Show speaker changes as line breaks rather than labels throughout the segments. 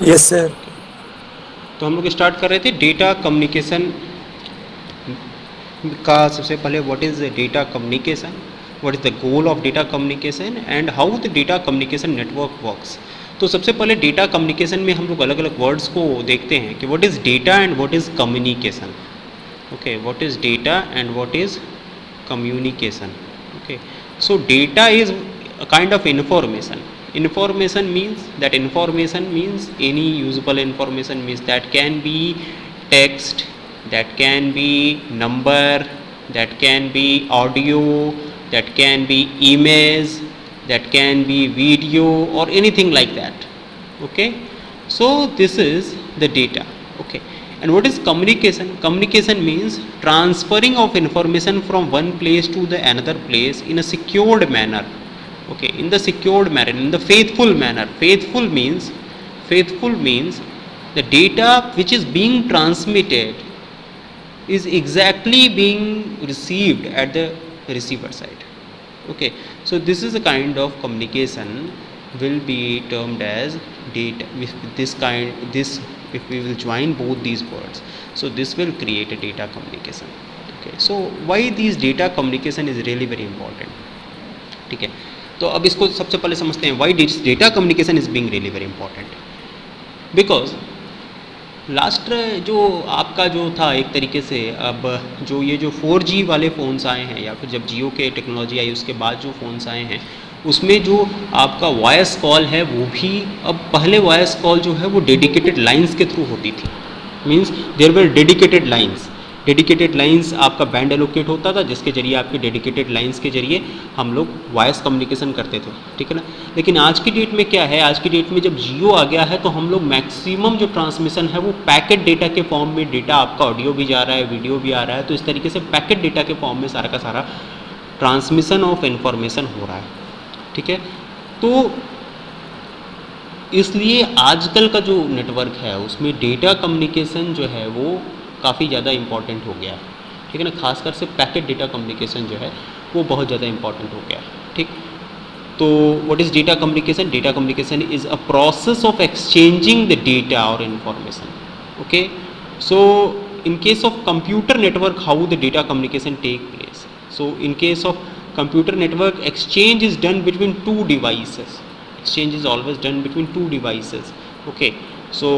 Yes sir.
तो हम लोग स्टार्ट कर रहे थे डेटा कम्युनिकेशन का। सबसे पहले what is data communication, what is the goal of data communication and how the data communication network works. तो सबसे पहले डेटा कम्युनिकेशन में हम लोग अलग अलग वर्ड्स को देखते हैं कि what is data and what is communication. Okay, what is data and what is communication. Okay, so data is a kind of information. Information means that information means any usable information, means that can be text, that can be number, that can be audio, that can be image, that can be video or anything like that. Okay, so this is the data. Okay, and what is communication? Communication means transferring of information from one place to the another place in a secured manner. Okay, in the secured manner, in the faithful manner. Faithful means the data which is being transmitted is exactly being received at the receiver side. Okay, so this is a kind of communication will be termed as data. With this kind, this, if we will join both these words, so this will create a data communication. Okay, so why these data communication is really very important. ठीक है, तो अब इसको सबसे पहले समझते हैं why this data communication is being really very important. Because last जो आपका जो था एक तरीके से, अब जो ये जो 4G वाले फ़ोन्स आए हैं या फिर जब जियो के टेक्नोलॉजी आई उसके बाद जो फ़ोन्स आए हैं, उसमें जो आपका वॉइस कॉल है वो भी, अब पहले वॉइस कॉल जो है वो डेडिकेटेड लाइंस के थ्रू होती थी। Means there were dedicated lines आपका बैंड एलोकेट होता था जिसके जरिए आपके डेडिकेटेड लाइंस के जरिए हम लोग वॉइस कम्युनिकेशन करते थे, ठीक है ना। लेकिन आज की डेट में क्या है, आज की डेट में जब जियो आ गया है तो हम लोग मैक्सिमम जो ट्रांसमिशन है वो पैकेट डेटा के फॉर्म में, डेटा आपका ऑडियो भी जा रहा है, वीडियो भी आ रहा है, तो इस तरीके से पैकेट डेटा के फॉर्म में सारा का सारा ट्रांसमिशन ऑफ इन्फॉर्मेशन हो रहा है, ठीक है। तो इसलिए आजकल का जो नेटवर्क है उसमें डेटा कम्युनिकेशन जो है वो काफ़ी ज़्यादा इम्पॉर्टेंट हो गया है, ठीक है ना। खासकर से पैकेट डेटा कम्युनिकेशन जो है वो बहुत ज़्यादा इम्पॉर्टेंट हो गया है, ठीक। तो what is data communication? Data communication is a process of exchanging the data और information. Okay, so in case of computer network, how the data communication take place? So in case of computer network, exchange is done between two devices. Exchange is always done between two devices. Okay, so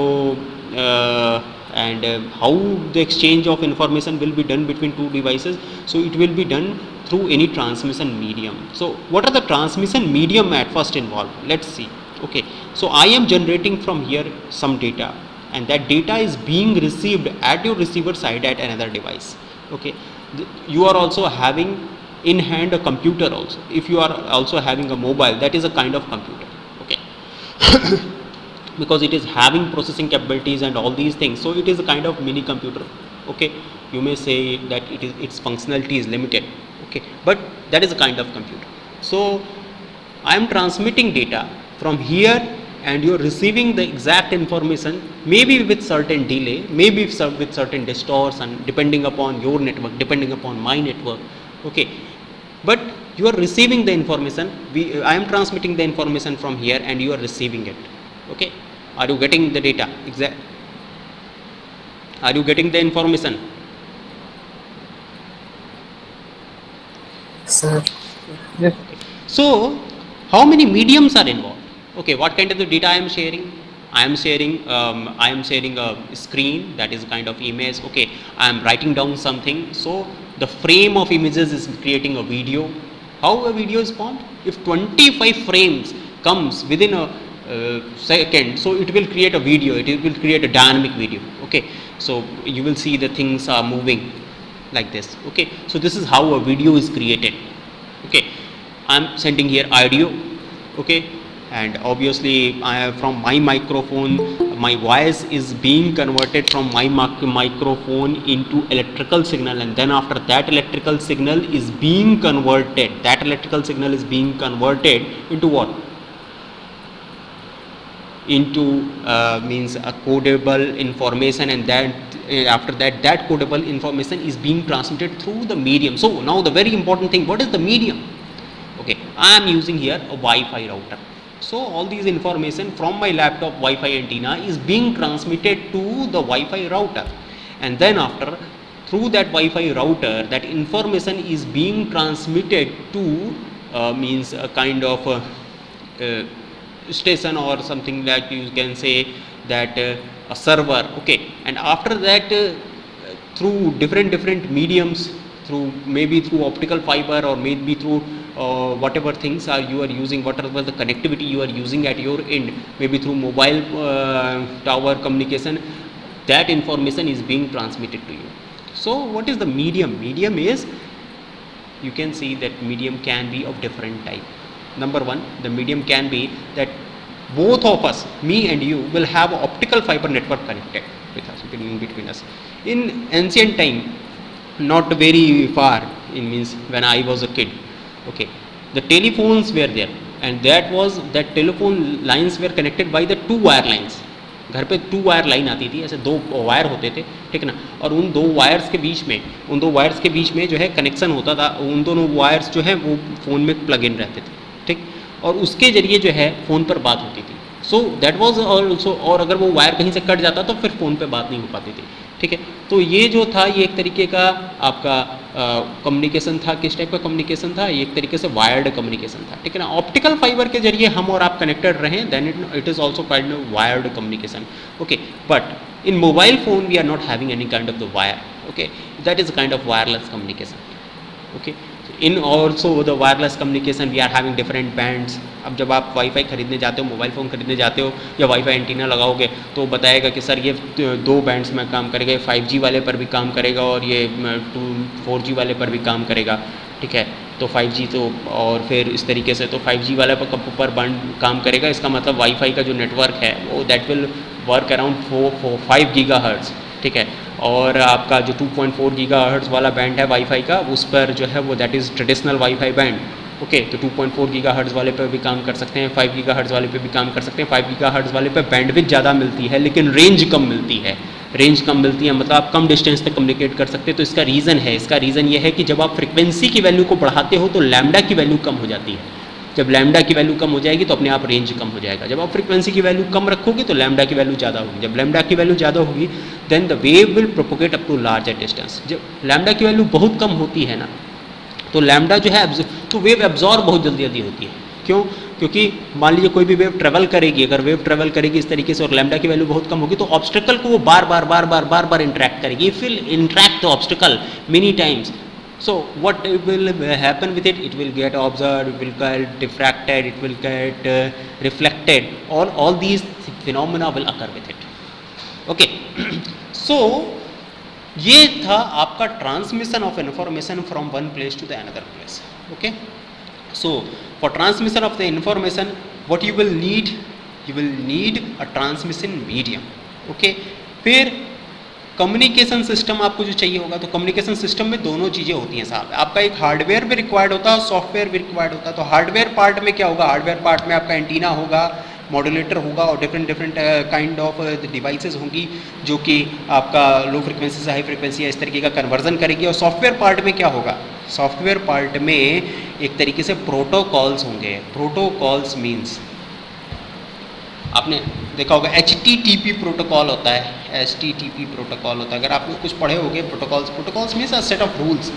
and how the exchange of information will be done between two devices? So it will be done through any transmission medium. So what are the transmission medium at first involved? Let's see. Okay, so I am generating from here some data, and that data is being received at your receiver side at another device. Okay, you are also having in hand a computer also. If you are also having a mobile, that is a kind of computer. Okay, because it is having processing capabilities and all these things, so it is a kind of mini computer. Okay, you may say that it is, its functionality is limited. Okay, but that is a kind of computer. So I am transmitting data from here and you are receiving the exact information, maybe with certain delay, maybe with certain distortion, depending upon your network, depending upon my network. Okay, but you are receiving the information. I am transmitting the information from here and you are receiving it. Okay, are you getting the data? Are you getting the information?
Sir.
Yes.
So how many mediums are involved? Okay, what kind of the data I am sharing? I am sharing a screen, that is a kind of image. Okay, I am writing down something, so the frame of images is creating a video. How a video is formed? If 25 frames comes within a second, so it will create a video, it will create a dynamic video. Okay, so you will see the things are moving like this. Okay, so this is how a video is created. Okay, I am sending here audio. Okay, and obviously from my microphone, my voice is being converted from my microphone into electrical signal, and then after that electrical signal is being converted, into what? Into means a codable information, and then after that codable information is being transmitted through the medium. So now the very important thing, what is the medium? Okay, I am using here a Wi-Fi router. So all these information from my laptop Wi-Fi antenna is being transmitted to the Wi-Fi router, and then after through that Wi-Fi router, that information is being transmitted to means a kind of station or something like you can say that a server. Okay, and after that through different mediums, through maybe through optical fiber or maybe through whatever things are you are using, whatever the connectivity you are using at your end, maybe through mobile tower communication, that information is being transmitted to you. So what is the medium? Medium is, you can see that medium can be of different type. Number one, the medium can be that both of us, me and you, will have optical fiber network connected with us, between us. In ancient time, not very far, it means when I was a kid, okay, the telephones were there, and that telephone lines were connected by the 2 wire lines. घर पे 2 wire line आती थी, ऐसे 2 wire होते थे, ठीक ना, और उन 2 वायर्स के बीच में जो है कनेक्शन होता था, उन दोनों वायर्स जो है वो फ़ोन में प्लग इन रहते थे, ठीक, और उसके ज़रिए जो है फ़ोन पर बात होती थी. सो दैट वाज ऑल्सो, और अगर वो वायर कहीं से कट जाता तो फिर फ़ोन पे बात नहीं हो पाती थी, ठीक है. तो ये जो था, ये एक तरीके का आपका कम्युनिकेशन था. किस टाइप का कम्युनिकेशन था? ये एक तरीके से वायर्ड कम्युनिकेशन था, ठीक है ना. ऑप्टिकल फाइबर के जरिए हम और आप कनेक्टेड रहें, then it is also kind of wired communication, okay. But in mobile phone we are not having any kind of the wire, okay, that is kind of wireless communication, okay. In also the wireless communication we are having different bands. अब जब आप wifi खरीदने जाते हो, mobile phone खरीदने जाते हो या वाईफाई एंटीना लगाओगे तो बताएगा कि सर ये 2 बैंड्स में काम करेगा, 5G वाले पर भी काम करेगा और ये 4G वाले पर भी काम करेगा, ठीक है. तो 5G तो, और फिर इस तरीके से तो 5G वाले पर काम करेगा. इसका मतलब वाईफाई का जो नेटवर्क है वो that will work around 5 gigahertz, ठीक है. और आपका जो 2.4 गीगाहर्ट्ज़ वाला बैंड है वाईफाई का, उस पर जो है वो that is traditional wifi band, okay. तो 2.4 गीगाहर्ट्ज़ वाले पे भी काम कर सकते हैं, 5 गीगाहर्ट्ज़ वाले पे भी काम कर सकते हैं. 5 गीगाहर्ट्ज़ वाले पे बैंडविड्थ ज़्यादा मिलती है लेकिन रेंज कम मिलती है. मतलब आप कम डिस्टेंस तक कम्युनिकेट कर सकते हैं. तो इसका रीज़न ये है कि जब आप फ्रिक्वेंसी की वैल्यू को बढ़ाते हो तो लैम्डा की वैल्यू कम हो जाती है. जब लैम्डा की वैल्यू कम हो जाएगी तो अपने आप रेंज कम हो जाएगा. जब आप फ्रिक्वेंसी की वैल्यू कम रखोगे तो लैम्डा की वैल्यू ज़्यादा होगी. जब लैम्डा की वैल्यू ज़्यादा होगी then the wave will propagate up to larger distance. जब लैम्डा की वैल्यू बहुत कम होती है ना, तो लैम्डा जो है तो वेव एब्जॉर्ब बहुत जल्दी होती है. क्यों? क्योंकि मान लीजिए कोई भी वेव ट्रेवल करेगी, अगर वेव ट्रेवल करेगी इस तरीके से और लैम्डा की वैल्यू बहुत कम होगी तो ऑब्स्टिकल को वो बार इंटरेक्ट करेगी. If will interact the obstacle many times, so what will happen with it? It will get observed, it will get diffracted, it will get reflected. All these phenomena will occur with it, okay. So ये था आपका transmission of information from one place to the another place, okay. So for transmission of the information what you will need a transmission medium, okay. फिर communication system आपको जो चाहिए होगा, तो communication system में दोनों चीज़ें होती हैं साहब. आपका एक हार्डवेयर भी रिक्वायर्ड होता है और सॉफ्टवेयर भी रिक्वायर्ड होता है. तो हार्डवेयर पार्ट में क्या होगा? हार्डवेयर पार्ट में आपका एंटीना होगा, मॉड्यूलेटर होगा और डिफरेंट काइंड ऑफ डिवाइसेस होंगी जो कि आपका लो फ्रिक्वेंसी से हाई फ्रिक्वेंसी इस तरीके का कन्वर्जन करेगी. और सॉफ्टवेयर पार्ट में क्या होगा? सॉफ्टवेयर पार्ट में एक तरीके से प्रोटोकॉल्स होंगे. प्रोटोकॉल्स मीन्स आपने देखा होगा HTTP प्रोटोकॉल होता है, HTTP प्रोटोकॉल होता है. अगर आपने कुछ पढ़े होंगे protocols means a set of rules.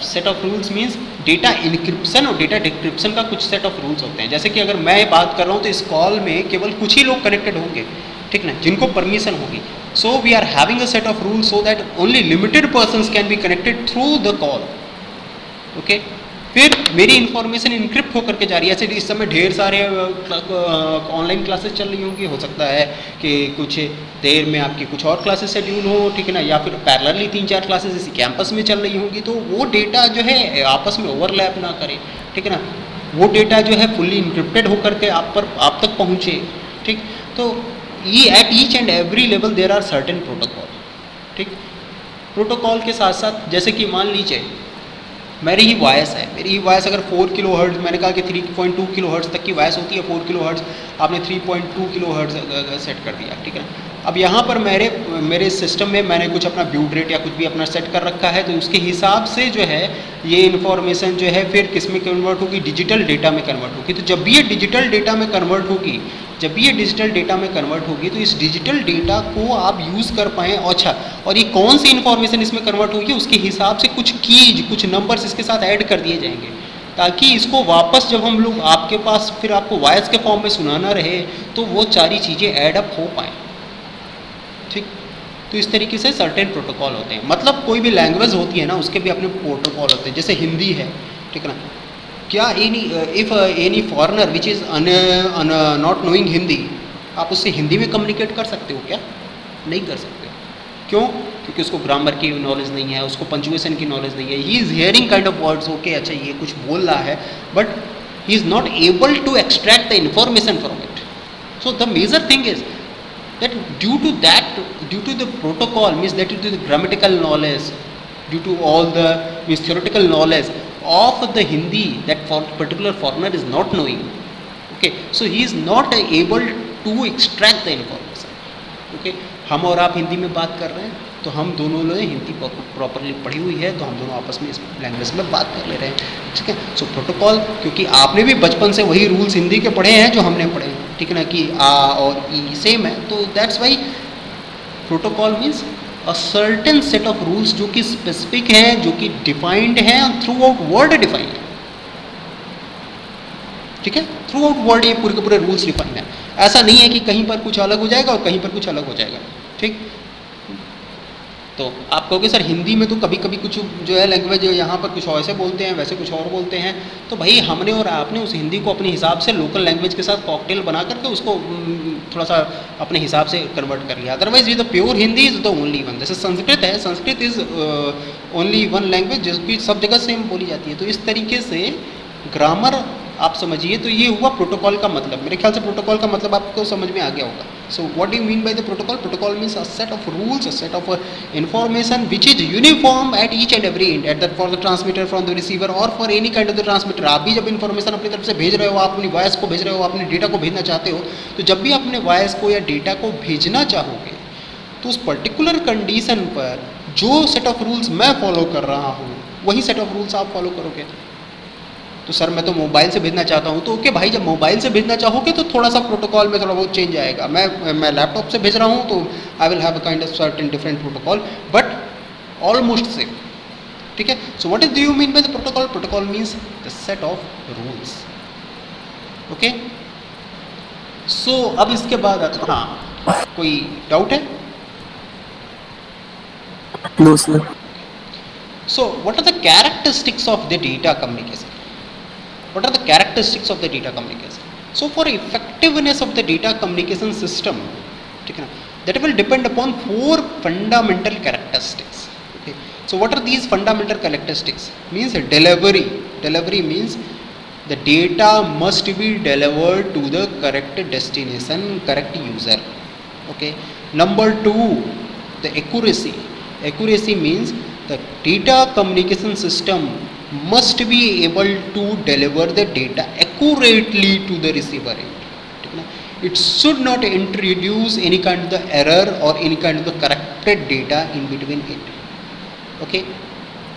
Set of rules means data encryption और डेटा डिक्रिप्शन का कुछ सेट ऑफ रूल्स होते हैं. जैसे कि अगर मैं बात कर रहा हूँ तो इस कॉल में केवल कुछ ही लोग कनेक्टेड होंगे, ठीक ना, जिनको परमिशन होगी. So we are having a set of rules so that only limited persons can be connected through the call, okay. फिर मेरी इन्फॉर्मेशन इनक्रिप्ट होकर के जा रही है. ऐसे इस समय ढेर सारे ऑनलाइन क्लासेस चल रही होंगी. हो सकता है कि कुछ देर में आपकी कुछ और क्लासेस शेड्यूल हो, ठीक है ना, या फिर पैरेलली 3-4 क्लासेस इसी कैंपस में चल रही होंगी. तो वो डेटा जो है आपस में ओवरलैप ना करे, ठीक है ना. वो डेटा जो है फुल्ली इनक्रिप्टेड होकर के आप तक पहुँचे, ठीक. तो ये at each and every level there are certain protocol, ठीक. प्रोटोकॉल के साथ साथ जैसे कि मान लीजिए मेरी ही वॉइस है, मेरी ही वॉइस अगर 4 किलोहर्ट्ज़, मैंने कहा कि 3.2 किलोहर्ट्ज़ तक की वॉइस होती है. 4 किलोहर्ट्ज़ आपने 3.2 किलोहर्ट्ज़ सेट कर दिया, ठीक है. अब यहाँ पर मेरे सिस्टम में मैंने कुछ अपना ब्यूट रेट या कुछ भी अपना सेट कर रखा है, तो उसके हिसाब से जो है ये इन्फॉर्मेशन जो है फिर किस में कन्वर्ट होगी, डिजिटल डेटा में कन्वर्ट होगी। तो जब भी ये डिजिटल डेटा में कन्वर्ट होगी, तो इस डिजिटल डेटा को आप यूज़ कर पाएँ। अच्छा, और ये कौन सी इन्फॉर्मेशन इसमें कन्वर्ट होगी, उसके हिसाब से कुछ कीज, कुछ नंबर्स इसके साथ ऐड कर दिए जाएंगे, ताकि इसको वापस जब हम लोग आपके पास फिर आपको वॉइस के फॉर्म में सुनाना रहे तो वो सारी चीज़ें एडअप हो पाएँ। ठीक, तो इस तरीके से सर्टेन प्रोटोकॉल होते हैं। मतलब कोई भी लैंग्वेज होती है ना, उसके भी अपने प्रोटोकॉल होते हैं। जैसे हिंदी है, ठीक है ना, क्या if any foreigner which is not knowing Hindi, आप उससे हिंदी में कम्युनिकेट कर सकते हो क्या? नहीं कर सकते। क्यों? क्योंकि उसको ग्रामर की नॉलेज नहीं है, उसको पंचुएशन की नॉलेज नहीं है। He is hearing kind of words, okay अच्छा ये कुछ बोल रहा है, but he is not able to extract the information from it. So the major thing is that due to the protocol, means that due to the grammatical knowledge, due to all the theoretical knowledge of the Hindi that for particular foreigner is not knowing, okay, so he is not able to extract the information, okay। हम और आप हिंदी में बात कर रहे हैं, तो हम दोनों ने हिंदी प्रॉपरली पढ़ी हुई है, तो हम दोनों आपस में इस लैंग्वेज में बात कर ले रहे हैं, ठीक है। सो प्रोटोकॉल, क्योंकि आपने भी बचपन से वही रूल्स हिंदी के पढ़े हैं जो हमने पढ़े हैं, ठीक है ना, कि आ और ई सेम है, तो that's why protocol means a certain set of rules जो कि स्पेसिफिक है, जो कि डिफाइंड है, थ्रू आउट वर्ल्ड डिफाइंड है, ठीक है। थ्रू आउट वर्ल्ड ये पूरे के पूरे रूल्स डिफाइंड है। ऐसा नहीं है कि कहीं पर कुछ अलग हो जाएगा और कहीं पर कुछ अलग हो जाएगा, ठीक। तो आप कहोगे सर हिंदी में तो कभी कभी कुछ जो है लैंग्वेज यहाँ पर कुछ ऐसे बोलते हैं, वैसे कुछ और बोलते हैं, तो भाई हमने और आपने उस हिंदी को अपने हिसाब से लोकल लैंग्वेज के साथ कॉकटेल बना करके उसको थोड़ा सा अपने हिसाब से कन्वर्ट कर लिया। अदरवाइज ये the pure Hindi is the only one. जैसे संस्कृत है, Sanskrit is only one language जिसकी सब जगह सेम बोली जाती है। तो इस तरीके से ग्रामर आप समझिए। तो ये हुआ प्रोटोकॉल का मतलब। मेरे ख्याल से प्रोटोकॉल का मतलब आपको समझ में आ गया होगा। So what do you mean by the protocol? Protocol means a set of rules, a set of information which is uniform at each and every end, at that for the transmitter, from the receiver or for any kind of the transmitter। आप भी जब information अपनी तरफ से भेज रहे हो, आप अपनी वॉइस को भेज रहे हो, अपने डेटा को भेजना चाहते हो, तो जब भी अपने वॉइस को या डेटा को भेजना चाहोगे तो उस पर्टिकुलर कंडीशन पर जो सेट ऑफ रूल्स मैं फॉलो कर रहा हूँ वही सेट ऑफ रूल्स आप फॉलो करोगे। तो सर मैं तो मोबाइल से भेजना चाहता हूँ, तो ओके भाई, जब मोबाइल से भेजना चाहोगे तो थोड़ा सा प्रोटोकॉल में थोड़ा बहुत चेंज आएगा। मैं लैपटॉप से भेज रहा हूँ तो I will have a kind of certain different protocol, but almost same, ठीक है। So what is do you mean by the protocol? Protocol means the set of rules, okay. So अब इसके बाद हाँ, कोई डाउट है?
No, sir.
So what are the characteristics of the data communication? What are the characteristics of the data communication? So for effectiveness of the data communication system, ठीक है ना, that will depend upon 4 fundamental characteristics, okay। So what are these fundamental characteristics? Means delivery. Delivery means the data must be delivered to the correct destination, correct user, okay। Number 2, the accuracy. Accuracy means the data communication system must be able to deliver the data accurately to the receiver end. It should not introduce any kind of the error or any kind of the corrected data in between it, okay।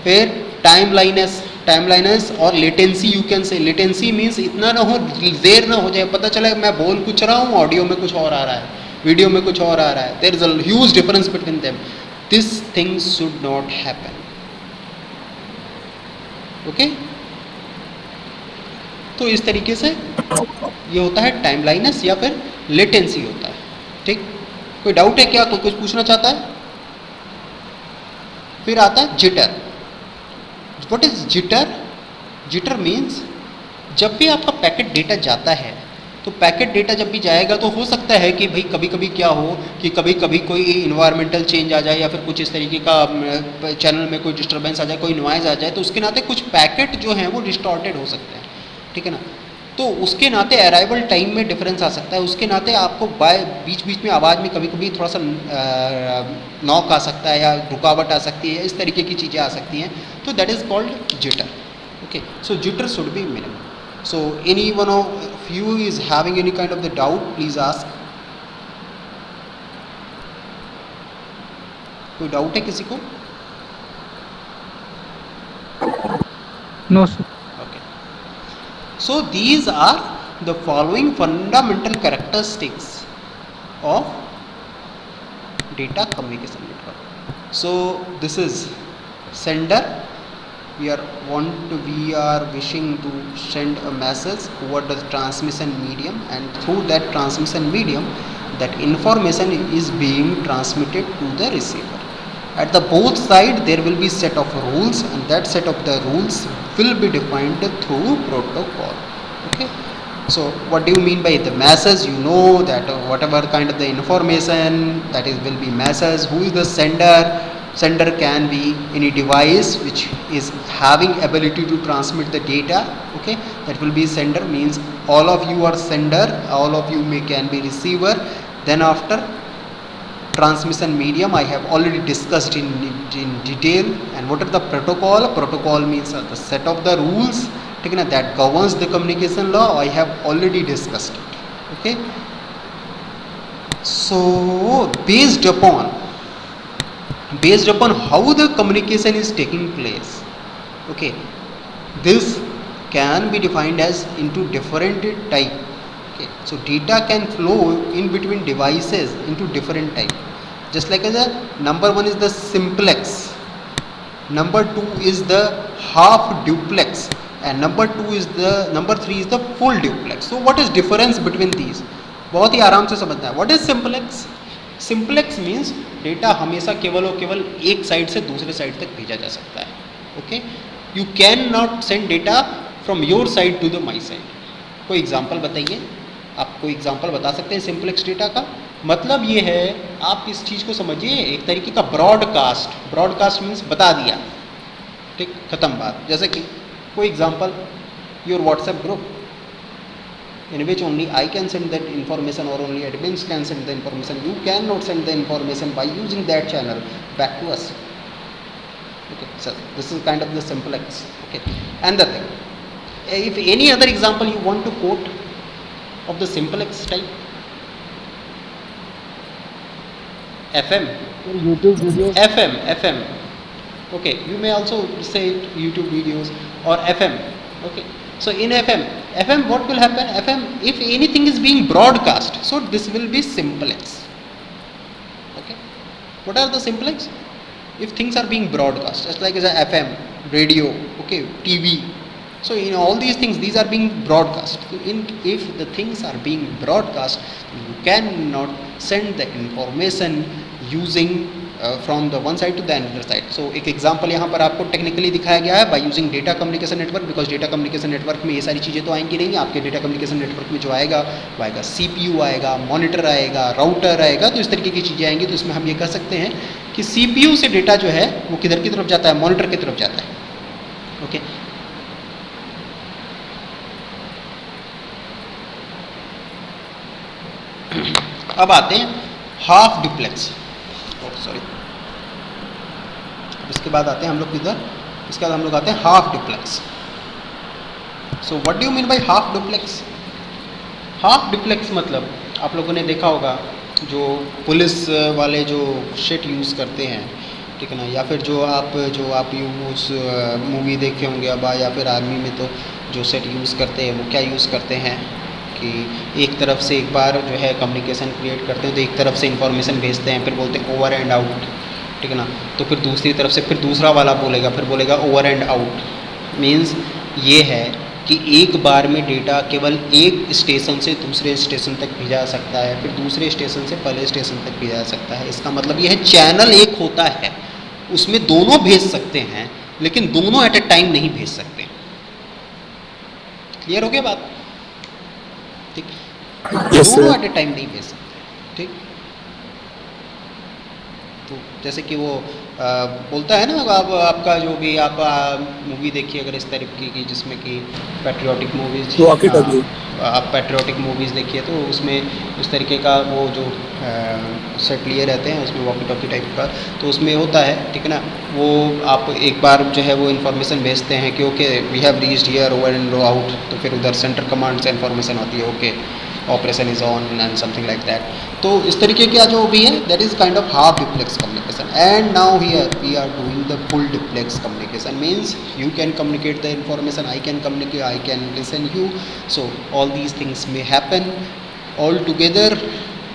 फिर timeliness और latency, you can say latency means इतना ना हो, देर ना हो जाए, पता चला मैं बोल कुछ रहा हूँ, ऑडियो में कुछ और आ रहा है, वीडियो में कुछ और आ रहा है, there is a huge difference between them। This thing should not happen, okay। तो इस तरीके से ये होता है टाइमलाइनस या फिर लेटेंसी होता है, ठीक। कोई डाउट है क्या? कोई कुछ पूछना चाहता है? फिर आता है jitter. What is jitter? Jitter means जब भी आपका पैकेट डेटा जाता है, तो पैकेट डेटा जब भी जाएगा तो हो सकता है कि भाई कभी कभी क्या हो कि कभी कभी कोई इन्वायरमेंटल चेंज आ जाए या फिर कुछ इस तरीके का चैनल में कोई डिस्टर्बेंस आ जाए, कोई नॉइज़ आ जाए, तो उसके नाते कुछ पैकेट जो हैं वो डिस्टॉर्टेड हो सकते हैं, ठीक है ना। तो उसके नाते अराइवल टाइम में डिफरेंस आ सकता है, उसके नाते आपको बीच बीच में आवाज़ में कभी कभी थोड़ा सा नॉक आ सकता है या रुकावट आ सकती है, इस तरीके की चीज़ें आ सकती हैं, तो that is called jitter, okay. So jitter should be minimum. So any one of you is having any kind of the doubt, please ask. कोई डाउट है किसी को?
No sir.
Okay. So these are the following fundamental characteristics of data communication network. So this is sender. We are wishing to send a message over the transmission medium, and through that transmission medium, that information is being transmitted to the receiver. At the both side there will be set of rules, and that set of the rules will be defined through protocol. Okay. So what do you mean by the message? You know that whatever kind of the information that is will be message. Who is the sender? Sender can be any device which is having ability to transmit the data. Okay, that will be sender, means all of you are sender, all of you can be receiver. Then after transmission medium, I have already discussed in detail. And what are the protocol? Protocol means the set of the rules that governs the communication law. I have already discussed it. Okay, so based upon how the communication is taking place, okay, this can be defined as into different type. Okay, so data can flow in between devices into different type. Just like as a number one is the simplex, number two is the half duplex, and number three is the full duplex. So what is difference between these? बहुत ही आराम से समझना है. What is simplex? Simplex means data हमेशा केवल और केवल एक साइड से दूसरे साइड तक भेजा जा सकता है. Okay, you can not send data from your side to the my side. कोई एग्जांपल बताइए, आप कोई एग्जांपल बता सकते हैं सिंप्लेक्स डेटा का? मतलब ये है, आप इस चीज़ को समझिए, एक तरीके का ब्रॉडकास्ट. ब्रॉडकास्ट मीन्स बता दिया, ठीक, खत्म बात. जैसे कि कोई example, your WhatsApp group in which only I can send that information or only admins can send the information. You cannot send the information by using that channel back to us. Okay, so this is kind of the simplex. Okay, and the thing, if any other example you want to quote of the simplex type, FM,
YouTube videos.
FM. Okay, you may also say YouTube videos or FM. Okay. So in FM what will happen? FM, if anything is being broadcast, so this will be simplex. Okay, what are the simplex? If things are being broadcast, just like as a FM, radio, okay, TV. So in all these things, these are being broadcast. So if the things are being broadcast, you cannot send the information using from the one side to the another side. So एक example यहाँ पर आपको technically दिखाया गया है, by using data communication network, because data communication network में ये सारी चीज़ें तो आएंगी नहीं. आपके डेटा कम्युनिकेशन नेटवर्क में जो आएगा वो आएगा CPU आएगा, मॉनिटर आएगा, राउटर आएगा, तो इस तरीके की चीज़ें आएंगी. तो इसमें हम ये कह सकते हैं कि CPU से डेटा जो है वो किधर की तरफ जाता है? मॉनिटर की तरफ जाता है. ओके, अब आते हैं हाफ डुप्लेक्स. सॉरी, इसके बाद आते हैं हम लोग किधर? इसके बाद हम लोग आते हैं half duplex. So what do you mean by half duplex? Half duplex मतलब आप लोगों ने देखा होगा, जो पुलिस वाले जो शेट यूज़ करते हैं, ठीक है ना, या फिर जो आप यूज़ मूवी देखे होंगे अब, या फिर आर्मी में तो जो सेट यूज़ करते हैं वो क्या यूज़ करते हैं कि एक तरफ से एक बार जो है कम्युनिकेशन क्रिएट करते हैं, तो एक तरफ से इंफॉर्मेशन भेजते हैं, फिर बोलते हैं ओवर एंड आउट, ठीक है ना. तो फिर दूसरी तरफ से फिर दूसरा वाला बोलेगा, फिर बोलेगा ओवर एंड आउट. मीन्स ये है कि एक बार में डेटा केवल एक स्टेशन से दूसरे स्टेशन तक भेजा जा सकता है, फिर दूसरे स्टेशन से पहले स्टेशन तक भेजा जा सकता है. इसका मतलब ये है चैनल एक होता है, उसमें दोनों भेज सकते हैं, लेकिन दोनों एट ए टाइम नहीं भेज सकते. क्लियर हो गया बात? ठीक, दोनों एट ए टाइम नहीं भेज सकते. ठीक, तो जैसे कि वो बोलता है ना, अब आपका जो भी आप मूवी देखिए अगर इस तरीके की, जिसमें कि पैट्रियोटिक मूवीज़, आप पैट्रियोटिक मूवीज़ देखिए तो उसमें उस तरीके का वो जो सेट लिए रहते हैं, उसमें वॉकी टॉकी टाइप का, तो उसमें होता है, ठीक है ना, वो आप एक बार जो है वो इन्फॉर्मेशन भेजते हैं कि okay we have reached here over and out, तो फिर उधर सेंटर कमांड से इन्फॉर्मेशन आती है okay operation is on and something like that. तो इस तरीके का जो भी है that is kind of half duplex communication. And now here we are doing the full duplex communication. Means you can communicate the information, I can communicate, I can listen you. So all these things may happen all together.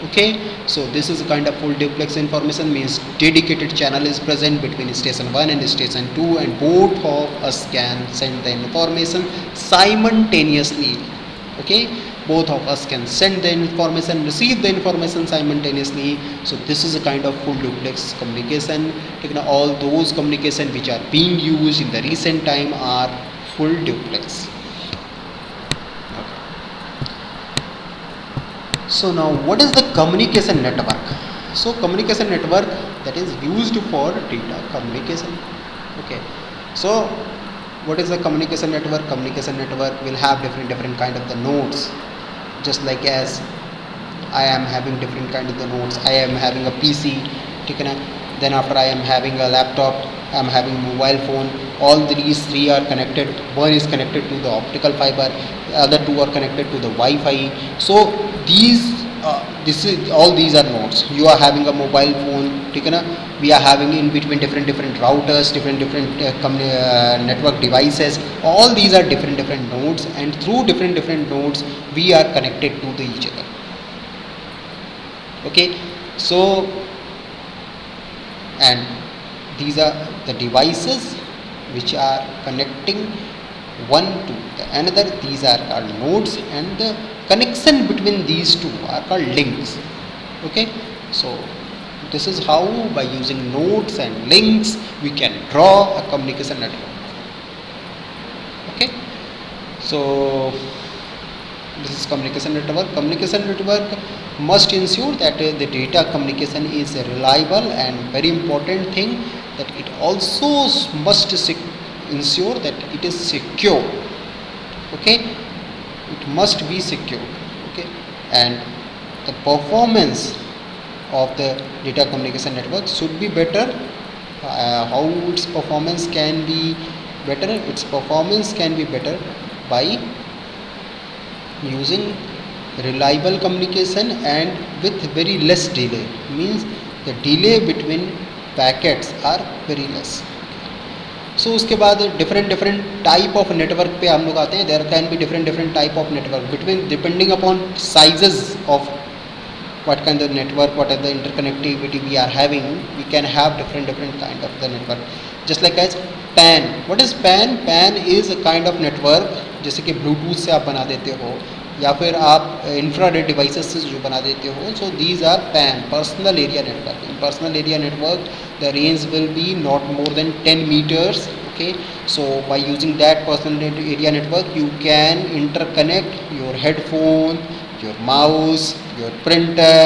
Okay, so this is a kind of full duplex information. Means dedicated channel is present between station 1 and station 2, and both of us can send the information simultaneously. Okay, both of us can send the information, receive the information simultaneously. So this is a kind of full duplex communication. All those communication which are being used in the recent time are full duplex. So now what is the communication network? So communication network that is used for data communication. Okay, so what is the communication network? Communication network will have different kind of the nodes. Just like as I am having different kind of the nodes. I am having a PC, then after I am having a laptop, I am having a mobile phone. All these three are connected. One is connected to the optical fiber, the other two are connected to the Wi-Fi. So all these are nodes. You are having a mobile phone, we are having in between different routers, different network devices. All these are different nodes, and through different nodes we are connected to each other. Okay, so and these are the devices which are connecting one to the another. These are called nodes, and the connection between these two are called links. Okay, so this is how, by using nodes and links, we can draw a communication network. Okay, so this is communication network. Communication network must ensure that the data communication is reliable, and very important thing that it also must ensure that it is secure. Okay, it must be secure. Okay, and the performance of the data communication network should be better. How its performance can be better? Its performance can be better by using reliable communication and with very less delay. Means the delay between packets are very less. So उसके बाद different type of network पे हम लोग आते हैं. There can be different type of network between, depending upon sizes of what kind of network, what are the interconnectivity we are having. We can have different kind of the network. Just like as PAN. What is PAN? PAN is a kind of network जैसे कि Bluetooth से आप बना देते हो, या फिर आप इंफ्रारेड डिवाइसेस से जो बना देते हो. So these are PAN, personal area network. In personal area network the range will be not more than 10 meters. Okay, so by using that personal area network you can interconnect your headphone, your mouse, your printer,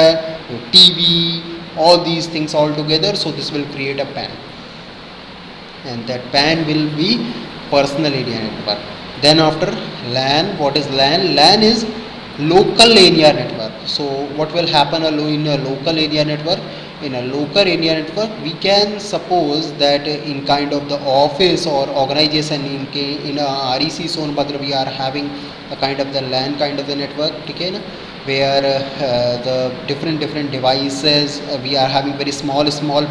your TV, all these things all together. So this will create a PAN, and that PAN will be personal area network. Then after LAN, what is LAN? LAN is local area network. So what will happen in a local area network? In a local area network, we can suppose that in kind of the office or organization in a REC zone, but we are having a kind of the LAN kind of the network, okay, where the different devices, we are having very small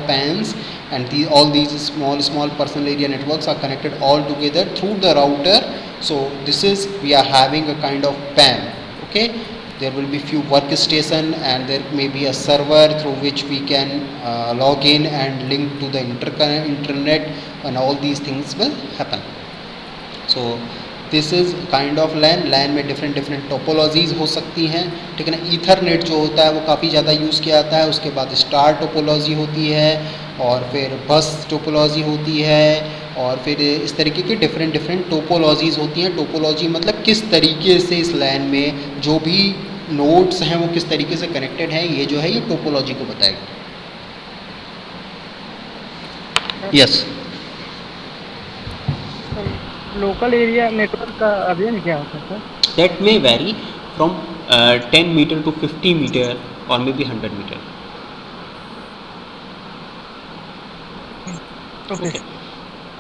PANs, and all these small personal area networks are connected all together through the router. So this is, we are having a kind of PAN. Okay, there will be few workstation, and there may be a server through which we can log in and link to the internet, and all these things will happen. So this is kind of LAN. LAN में different topologies हो सकती हैं, ठीक है ना. Ethernet जो होता है वो काफ़ी ज़्यादा यूज़ किया जाता है. उसके बाद स्टार टोपोलॉजी होती है, और फिर बस टोपोलॉजी होती है, और फिर इस तरीके की डिफरेंट टोपोलॉजीज होती हैं. टोपोलॉजी मतलब किस तरीके से इस LAN में जो भी नोड्स हैं वो किस तरीके से कनेक्टेड हैं, ये जो है ये टोपोलॉजी को बताएगा. यस,
लोकल एरिया नेटवर्क का अध्ययन क्या होता है sir?
that may vary from 10 meter to 50 meter or maybe 100 meter.
Okay.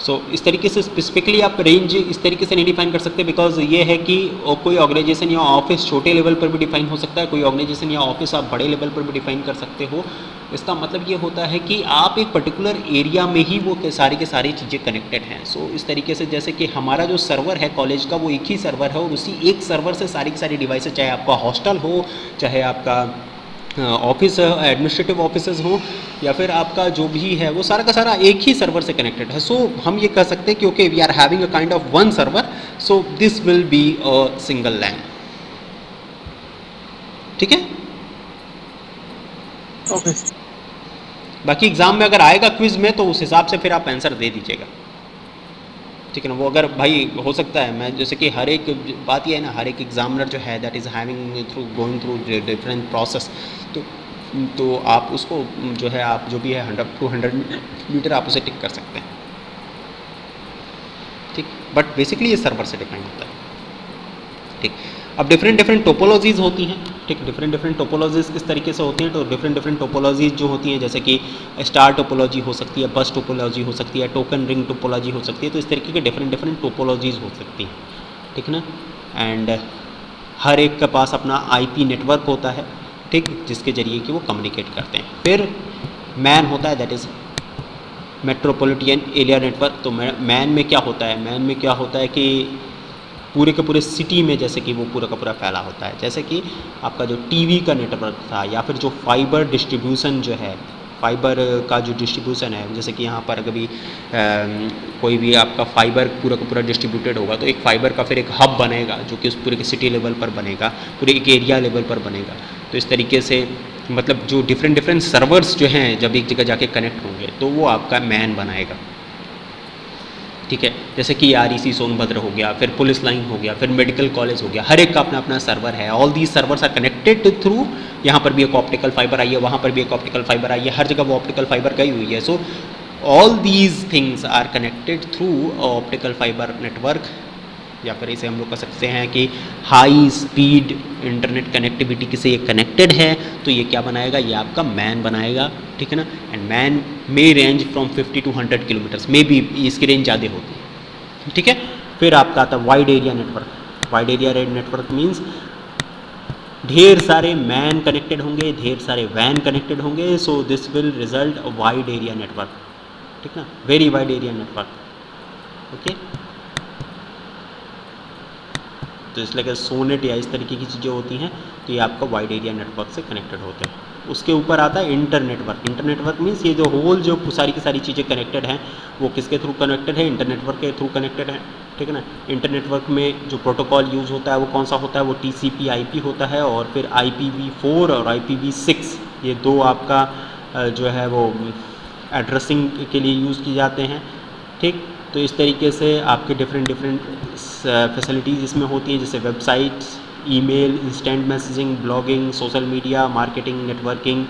सो इस तरीके से स्पेसिफिकली आप रेंज इस तरीके से नहीं डिफाइन कर सकते, बिकॉज ये है कि कोई ऑर्गेनाइजेशन या ऑफिस छोटे लेवल पर भी डिफाइन हो सकता है, कोई ऑर्गेनाइजेशन या ऑफिस आप बड़े लेवल पर भी डिफाइन कर सकते हो। इसका मतलब ये होता है कि आप एक पर्टिकुलर एरिया में ही वो सारी के सारी चीज़ें कनेक्टेड हैं। सो इस तरीके से जैसे कि हमारा जो सर्वर है कॉलेज का वो एक ही सर्वर है, और उसी एक सर्वर से सारी की सारी डिवाइसेज, चाहे आपका हॉस्टल हो, चाहे आपका ऑफिस एडमिनिस्ट्रेटिव ऑफिसेज हो, या फिर आपका जो भी है वो सारा का सारा एक ही सर्वर से कनेक्टेड है। सो हम ये कह सकते हैं कि okay we are having a kind of one server, so this will be a single LAN. ठीक है,
ओके।
बाकी एग्जाम में अगर आएगा क्विज में तो उस हिसाब से फिर आप आंसर दे दीजिएगा, ठीक है ना। वो अगर भाई हो सकता है, मैं जैसे कि हर एक बात ये है ना, हर एक एग्जामिनर जो है that is having through going through different process, तो आप उसको जो है आप जो भी है 100 to 100 मीटर आप उसे टिक कर सकते हैं, ठीक। बट बेसिकली ये सर्वर से डिपेंड होता है, ठीक। अब डिफरेंट टोपोलॉजीज़ होती हैं, ठीक। डिफरेंट टोपोलॉजीज़ किस तरीके से होती हैं, तो डिफरेंट टोपोलॉजीज़ जो होती हैं जैसे कि स्टार टोपोलॉजी हो सकती है, बस टोपोलॉजी हो सकती है, टोकन रिंग टोपोलॉजी हो सकती है। तो इस तरीके के डिफरेंट टोपोलॉजीज़ हो सकती हैं, ठीक ना। एंड हर एक के पास अपना आईपी नेटवर्क होता है, ठीक, जिसके ज़रिए कि वो कम्युनिकेट करते हैं। फिर मैन होता है, that is metropolitan area network. तो मैन में क्या होता है, मैन में क्या होता है कि पूरे के पूरे सिटी में जैसे कि वो पूरा का पूरा फैला होता है। जैसे कि आपका जो टीवी का नेटवर्क था, या फिर जो फाइबर डिस्ट्रीब्यूशन जो है, फाइबर का जो डिस्ट्रीब्यूशन है, जैसे कि यहाँ पर कभी कोई भी आपका फाइबर पूरा का पूरा डिस्ट्रीब्यूटेड होगा तो एक फाइबर का फिर एक हब बनेगा जो कि उस पूरे के सिटी लेवल पर बनेगा, पूरे एक एरिया लेवल पर बनेगा। तो इस तरीके से मतलब जो डिफरेंट सर्वर्स जो हैं जब एक जगह जाके कनेक्ट होंगे तो वो आपका मैन बनाएगा, ठीक है। जैसे कि REC सोनभद्र हो गया, फिर पुलिस लाइन हो गया, फिर मेडिकल कॉलेज हो गया, हर एक का अपना अपना सर्वर है। All these servers are connected through, यहाँ पर भी एक ऑप्टिकल फाइबर आई है, वहाँ पर भी एक ऑप्टिकल फाइबर आई है, हर जगह वो ऑप्टिकल फाइबर गई हुई है। So all these things are connected through optical fibre network, या फिर इसे हम लोग कह सकते हैं कि हाई स्पीड इंटरनेट कनेक्टिविटी से ये कनेक्टेड है। तो ये क्या बनाएगा, ये आपका मैन बनाएगा, ठीक है ना। And MAN may range from 50 to 100 kilometers, मे भी इसकी रेंज ज़्यादा होती है, ठीक है। फिर आपका आता है wide area network. Wide area network means ढेर सारे मैन कनेक्टेड होंगे, ढेर सारे वैन कनेक्टेड होंगे। सो this will result a wide area network, ठीक ना, very wide area network, okay. तो इसलिए अगर सोनेट या इस तरीके की चीज़ें होती हैं तो ये आपका वाइड एरिया नेटवर्क से कनेक्टेड होते हैं। उसके ऊपर आता है इंटरनेटवर्क। इंटरनेटवर्क मीन्स ये जो होल जो सारी की सारी चीज़ें कनेक्टेड हैं वो किसके थ्रू कनेक्टेड है, इंटरनेटवर्क के थ्रू कनेक्टेड है, ठीक है ना। इंटरनेटवर्क में जो प्रोटोकॉल यूज़ होता है वो कौन सा होता है, वो TCP/IP होता है, और फिर IPv4 और IPv6 ये दो आपका जो है वो एड्रेसिंग के लिए यूज़ किए जाते हैं, ठीक। तो इस तरीके से आपके डिफरेंट फैसिलिटीज़ इसमें होती हैं, जैसे websites, email, instant messaging, blogging, social media, marketing, networking,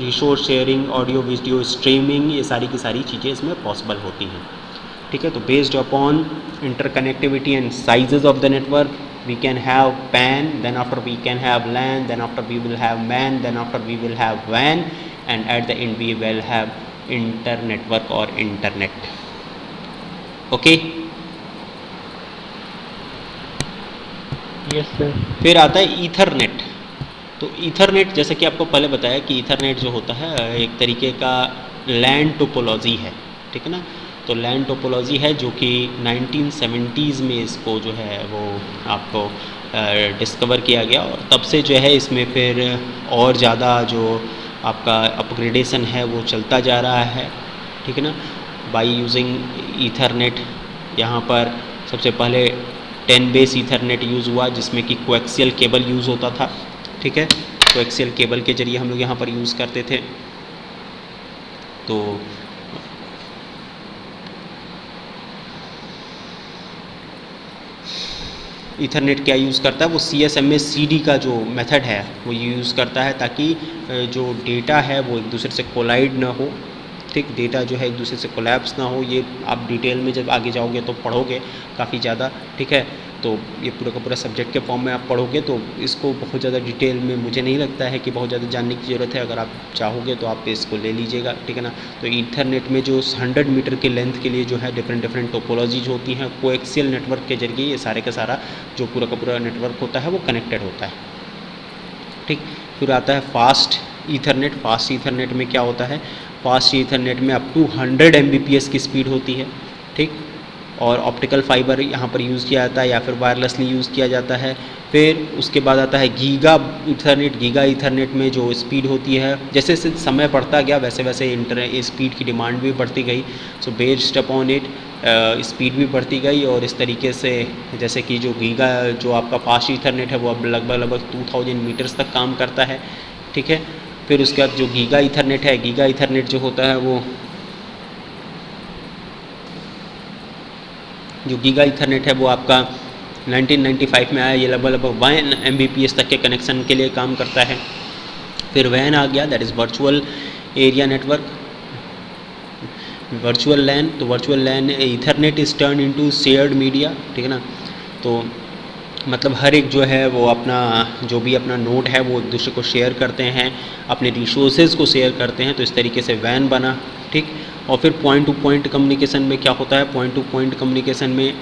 resource sharing, audio video streaming, ये सारी की सारी चीज़ें इसमें पॉसिबल होती हैं, ठीक है। तो based upon interconnectivity and sizes of the network we can have PAN, then after we can have LAN, then after we will have MAN, then after we will have WAN, and at the end we will have inter-network or internet, okay।
Yes sir.
फिर आता है Ethernet. तो Ethernet जैसे कि आपको पहले बताया कि ईथरनेट जो होता है एक तरीके का लैंड टोपोलॉजी है, ठीक है ना। तो लैंड टोपोलॉजी है जो कि 1970s में इसको जो है वो आपको डिस्कवर किया गया, और तब से जो है इसमें फिर और ज़्यादा जो आपका अपग्रेडेशन है वो चलता जा रहा है, ठीक है ना, बाई यूजिंग ईथरनेट। यहाँ पर सबसे पहले 10 बेस ईथरनेट यूज़ हुआ जिसमें कि कोएक्सियल केबल यूज़ होता था, ठीक है। कोएक्सियल केबल के ज़रिए हम लोग यहाँ पर यूज़ करते थे। तो ईथरनेट क्या यूज़ करता है, वो CSMA CD का जो मेथड है वो यूज़ करता है ताकि जो डेटा है वो एक दूसरे से कोलाइड ना हो, ठीक। डेटा जो है एक दूसरे से कोलैप्स ना हो। ये आप डिटेल में जब आगे जाओगे तो पढ़ोगे काफ़ी ज़्यादा, ठीक है। तो ये पूरा का पूरा सब्जेक्ट के फॉर्म में आप पढ़ोगे तो इसको बहुत ज़्यादा डिटेल में मुझे नहीं लगता है कि बहुत ज़्यादा जानने की ज़रूरत है। अगर आप चाहोगे तो आप इसको ले लीजिएगा, ठीक है ना। तो ईथरनेट में जो 100 मीटर के लेंथ के लिए जो है डिफरेंट टोपोलॉजीज होती हैं, कोएक्सियल नेटवर्क के जरिए ये सारे का सारा जो पूरा का पूरा नेटवर्क होता है वो कनेक्टेड होता है, ठीक। फिर आता है फास्ट ईथरनेट। फास्ट ईथरनेट में क्या होता है, फास्ट ईथरनेट में अप टू 100 Mbps की स्पीड होती है, ठीक। और ऑप्टिकल फाइबर यहाँ पर यूज़ किया जाता है या फिर वायरलेसली यूज़ किया जाता है। फिर उसके बाद आता है गीगा ईथरनेट। गीगा ईथरनेट में जो स्पीड होती है, जैसे जैसे समय बढ़ता गया वैसे वैसे स्पीड की डिमांड भी बढ़ती गई। So based upon it speed भी बढ़ती गई, और इस तरीके से जैसे कि जो गीगा जो आपका फास्ट ईथरनेट है वो अब लगभग 2000 मीटर्स तक काम करता है, ठीक है। फिर उसके बाद जो गीगा ईथरनेट है, गीगा ईथरनेट जो होता है वो जो गीगा ईथरनेट है वो आपका 1995 में आया। ये लगभग 1 Mbps तक के कनेक्शन के लिए काम करता है। फिर वैन आ गया, that is virtual area network, virtual LAN. तो virtual LAN ethernet is turn into shared media, ठीक है ना। तो मतलब हर एक जो है वो अपना जो भी अपना नोड है वो एक दूसरे को शेयर करते हैं, अपने रिसोर्सेज को शेयर करते हैं। तो इस तरीके से वैन बना, ठीक। और फिर पॉइंट टू पॉइंट कम्युनिकेशन में क्या होता है, पॉइंट टू पॉइंट कम्युनिकेशन में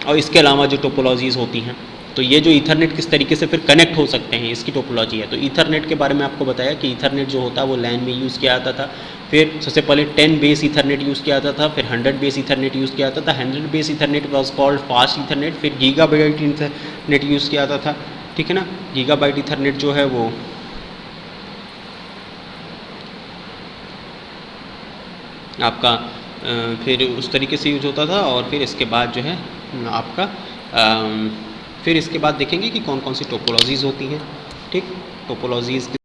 और इसके अलावा जो टोपोलॉजीज़ होती हैं, तो ये जो ईथरनेट किस तरीके से फिर कनेक्ट हो सकते हैं इसकी टोपोलॉजी है। तो ईथरनेट के बारे में आपको बताया कि ईथरनेट जो होता है वो लैन में यूज़ किया जाता था। फिर सबसे पहले 10 बेस ईथरनेट यूज़ किया जाता था, फिर 100 बेस ईथरनेट यूज़ किया जाता था। 100 base Ethernet was called fast Ethernet. फिर गीगाबाइट ईथरनेट यूज़ किया जाता था, ठीक है ना। गीगाबाइट ईथरनेट जो है वो आपका फिर उस तरीके से यूज होता था। और फिर इसके बाद जो है आपका फिर इसके बाद देखेंगे कि कौन कौन सी टोपोलॉजीज़ होती हैं, ठीक। टोपोलॉजीज़